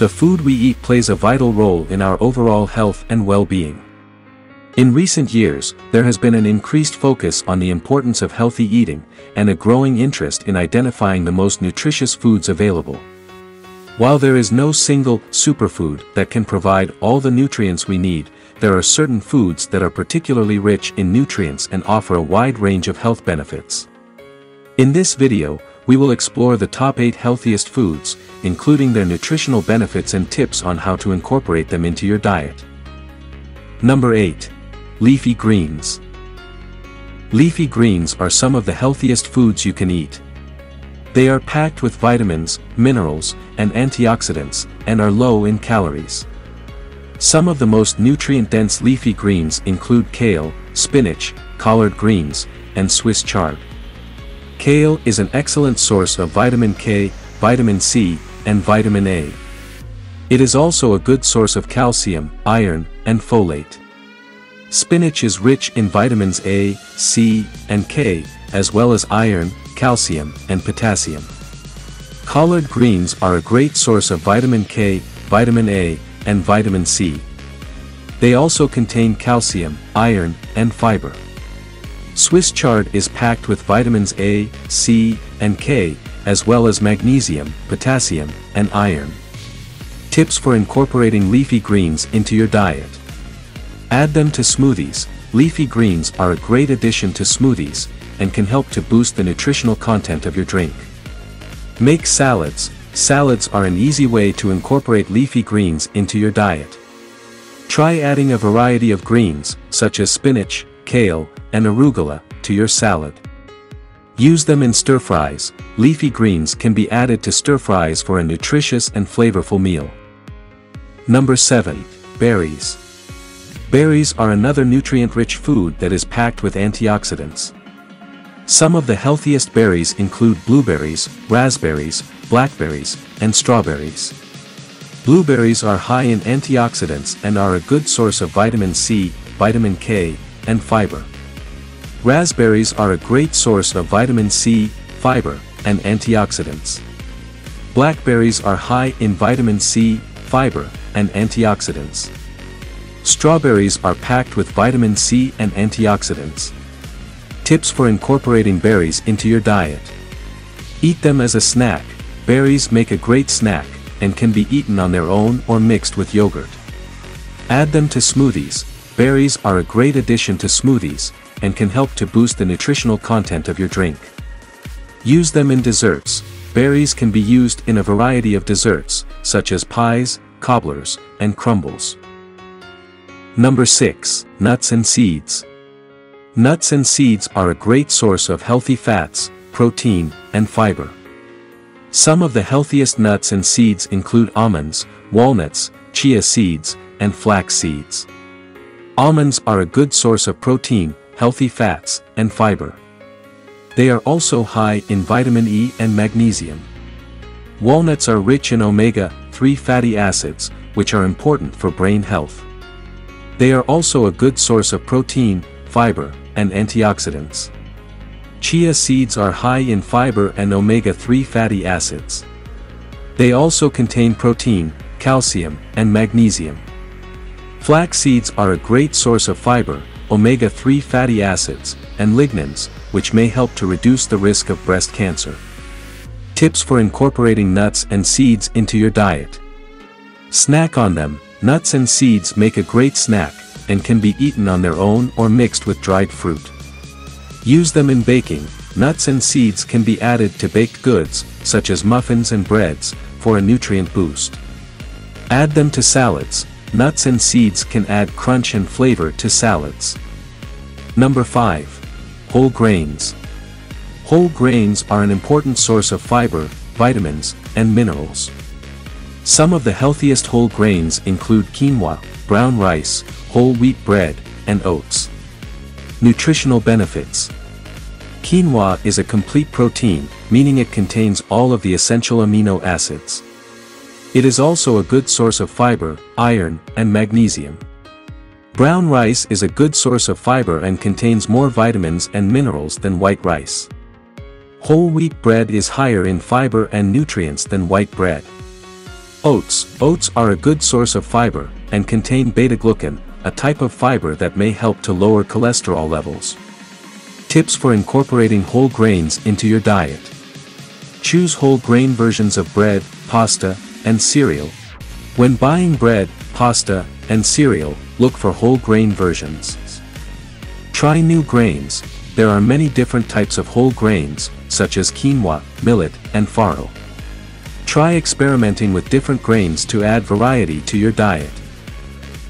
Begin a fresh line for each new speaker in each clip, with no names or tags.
The food we eat plays a vital role in our overall health and well-being. In recent years, there has been an increased focus on the importance of healthy eating, and a growing interest in identifying the most nutritious foods available. While there is no single superfood that can provide all the nutrients we need, there are certain foods that are particularly rich in nutrients and offer a wide range of health benefits. In this video, we will explore the top 8 healthiest foods, including their nutritional benefits and tips on how to incorporate them into your diet. Number 8. Leafy greens. Leafy greens are some of the healthiest foods you can eat. They are packed with vitamins, minerals, and antioxidants, and are low in calories. Some of the most nutrient-dense leafy greens include kale, spinach, collard greens, and Swiss chard. Kale is an excellent source of vitamin K, vitamin C, and vitamin A. It is also a good source of calcium, iron, and folate. Spinach is rich in vitamins A, C, and K, as well as iron, calcium, and potassium. Collard greens are a great source of vitamin K, vitamin A, and vitamin C. They also contain calcium, iron, and fiber. Swiss chard is packed with vitamins A, C, and K, as well as magnesium, potassium, and iron. Tips for incorporating leafy greens into your diet. Add them to smoothies. Leafy greens are a great addition to smoothies, and can help to boost the nutritional content of your drink. Make salads. Salads are an easy way to incorporate leafy greens into your diet. Try adding a variety of greens, such as spinach, kale, and arugula, to your salad. Use them in stir-fries. Leafy greens can be added to stir-fries for a nutritious and flavorful meal. Number 7. Berries. Berries are another nutrient-rich food that is packed with antioxidants. Some of the healthiest berries include blueberries, raspberries, blackberries, and strawberries. Blueberries are high in antioxidants and are a good source of vitamin C, vitamin K, and fiber. Raspberries are a great source of vitamin C, fiber, and antioxidants. Blackberries are high in vitamin C, fiber, and antioxidants. Strawberries are packed with vitamin C and antioxidants. Tips for incorporating berries into your diet. Eat them as a snack. Berries make a great snack, and can be eaten on their own or mixed with yogurt. Add them to smoothies. Berries are a great addition to smoothies, and can help to boost the nutritional content of your drink. Use them in desserts. Berries can be used in a variety of desserts, such as pies, cobblers, and crumbles. Number 6. Nuts and seeds. Nuts and seeds are a great source of healthy fats, protein, and fiber. Some of the healthiest nuts and seeds include almonds, walnuts, chia seeds, and flax seeds. Almonds are a good source of protein, healthy fats, and fiber. They are also high in vitamin E and magnesium. Walnuts are rich in omega-3 fatty acids, which are important for brain health. They are also a good source of protein, fiber, and antioxidants. Chia seeds are high in fiber and omega-3 fatty acids. They also contain protein, calcium, and magnesium. Flax seeds are a great source of fiber, omega-3 fatty acids, and lignans, which may help to reduce the risk of breast cancer. Tips for incorporating nuts and seeds into your diet. Snack on them. Nuts and seeds make a great snack, and can be eaten on their own or mixed with dried fruit. Use them in baking. Nuts and seeds can be added to baked goods, such as muffins and breads, for a nutrient boost. Add them to salads. Nuts and seeds can add crunch and flavor to salads. Number 5. Whole grains. Whole grains are an important source of fiber, vitamins, and minerals. Some of the healthiest whole grains include quinoa, brown rice, whole wheat bread, and oats. Nutritional benefits. Quinoa is a complete protein, meaning it contains all of the essential amino acids. It is also a good source of fiber, iron, and magnesium. Brown rice is a good source of fiber and contains more vitamins and minerals than white rice. Whole wheat bread is higher in fiber and nutrients than white bread. Oats. Oats are a good source of fiber, and contain beta-glucan, a type of fiber that may help to lower cholesterol levels. Tips for incorporating whole grains into your diet. Choose whole grain versions of bread, pasta, and cereal. When buying bread, pasta, and cereal, look for whole grain versions. Try new grains. There are many different types of whole grains, such as quinoa, millet, and farro. Try experimenting with different grains to add variety to your diet.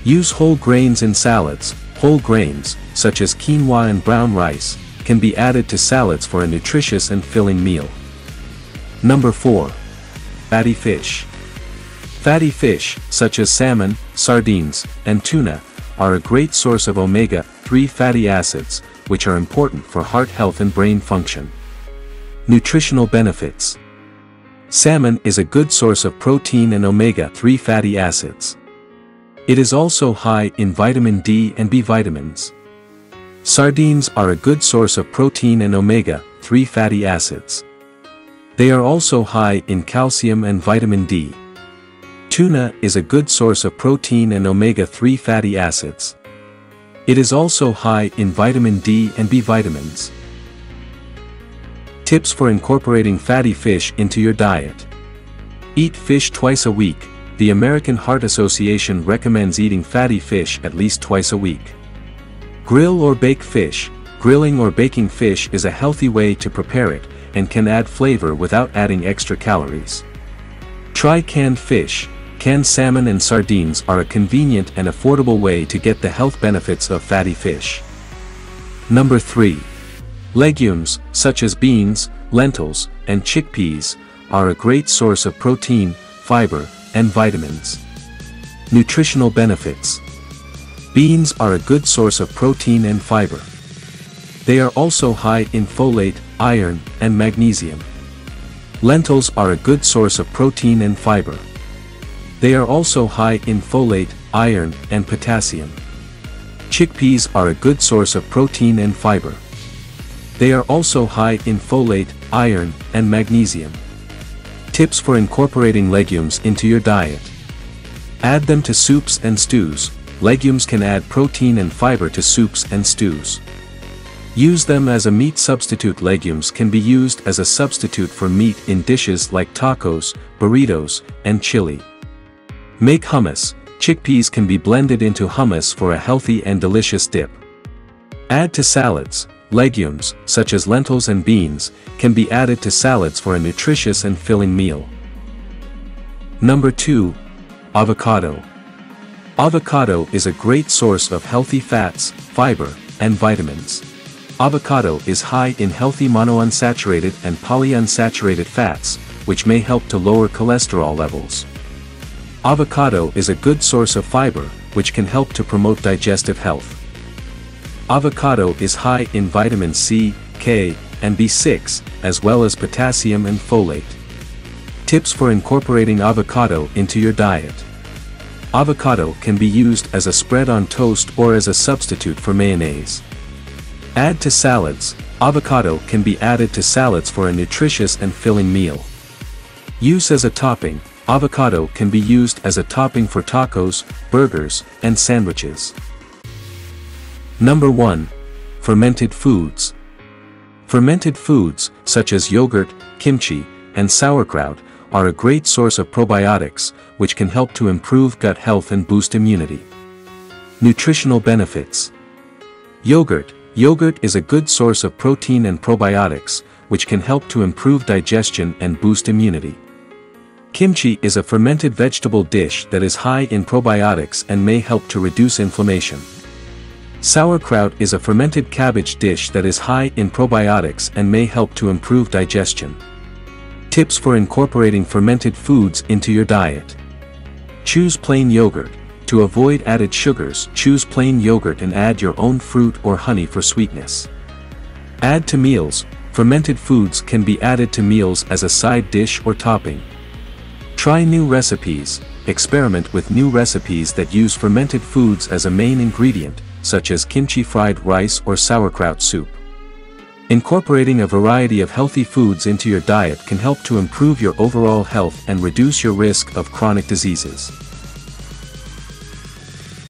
Use whole grains in salads. Whole grains, such as quinoa and brown rice, can be added to salads for a nutritious and filling meal. Number 4. Fatty fish. Fatty fish, such as salmon, sardines, and tuna, are a great source of omega-3 fatty acids, which are important for heart health and brain function. Nutritional benefits. Salmon is a good source of protein and omega-3 fatty acids. It is also high in vitamin D and B vitamins. Sardines are a good source of protein and omega-3 fatty acids. They are also high in calcium and vitamin D. Tuna is a good source of protein and omega-3 fatty acids. It is also high in vitamin D and B vitamins. Tips for incorporating fatty fish into your diet. Eat fish twice a week. The American Heart Association recommends eating fatty fish at least twice a week. Grill or bake fish. Grilling or baking fish is a healthy way to prepare it, and can add flavor without adding extra calories. Try canned fish. Canned salmon and sardines are a convenient and affordable way to get the health benefits of fatty fish. Number 3. Legumes, such as beans, lentils, and chickpeas, are a great source of protein, fiber, and vitamins. Nutritional benefits. Beans are a good source of protein and fiber. They are also high in folate, iron, and magnesium. Lentils are a good source of protein and fiber. They are also high in folate, iron, and potassium. Chickpeas are a good source of protein and fiber. They are also high in folate, iron, and magnesium. Tips for incorporating legumes into your diet. Add them to soups and stews. Legumes can add protein and fiber to soups and stews. Use them as a meat substitute. Legumes can be used as a substitute for meat in dishes like tacos, burritos, and chili. Make hummus. Chickpeas can be blended into hummus for a healthy and delicious dip. Add to salads. Legumes, such as lentils and beans, can be added to salads for a nutritious and filling meal. Number 2. Avocado. Avocado is a great source of healthy fats, fiber, and vitamins. Avocado is high in healthy monounsaturated and polyunsaturated fats, which may help to lower cholesterol levels. Avocado is a good source of fiber, which can help to promote digestive health. Avocado is high in vitamin C, K, and B6, as well as potassium and folate. Tips for incorporating avocado into your diet. Avocado can be used as a spread on toast or as a substitute for mayonnaise. Add to salads. Avocado can be added to salads for a nutritious and filling meal. Use as a topping. Avocado can be used as a topping for tacos, burgers, and sandwiches. Number 1. Fermented foods. Fermented foods, such as yogurt, kimchi, and sauerkraut, are a great source of probiotics, which can help to improve gut health and boost immunity. Nutritional benefits. Yogurt. Yogurt is a good source of protein and probiotics, which can help to improve digestion and boost immunity. Kimchi is a fermented vegetable dish that is high in probiotics and may help to reduce inflammation. Sauerkraut is a fermented cabbage dish that is high in probiotics and may help to improve digestion. Tips for incorporating fermented foods into your diet. Choose plain yogurt. To avoid added sugars, choose plain yogurt and add your own fruit or honey for sweetness. Add to meals. Fermented foods can be added to meals as a side dish or topping. Try new recipes. Experiment with new recipes that use fermented foods as a main ingredient, such as kimchi fried rice or sauerkraut soup. Incorporating a variety of healthy foods into your diet can help to improve your overall health and reduce your risk of chronic diseases.